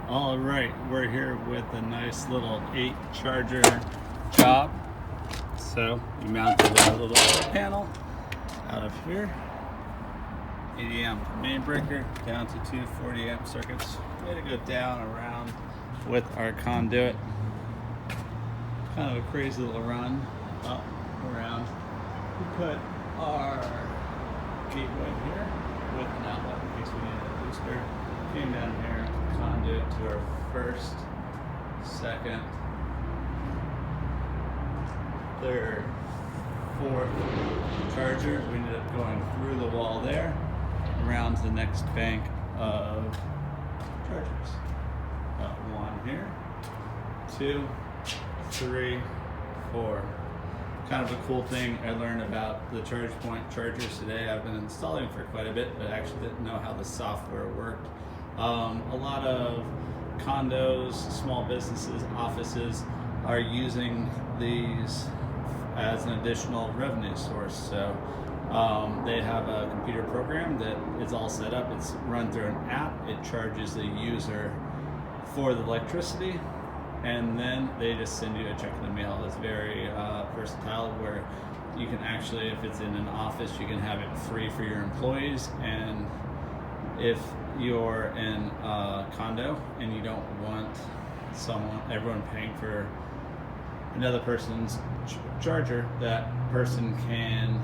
All right, we're here with a nice little 8 charger job. So we mounted a little panel out of here, 80 amp main breaker down to two 40 amp circuits. Way to go down around with our conduit. Kind of a crazy little run up around. We put our gateway here with an outlet in case we need a booster. Came down here, conduit to our first, second, third, fourth charger. We ended up going through the wall there, around to the next bank of chargers. Got one here, 2, 3, 4. Kind of a cool thing I learned about the ChargePoint chargers today. I've been installing for quite a bit, but I actually didn't know how the software worked. A lot of condos, small businesses, offices are using these as an additional revenue source. So they have a computer program that is all set up. It's run through an app. It charges the user for the electricity, and then they just send you a check in the mail. It's very versatile, where you can actually, if it's in an office, you can have it free for your employees, and if you're in a condo and you don't want everyone paying for another person's charger, that person can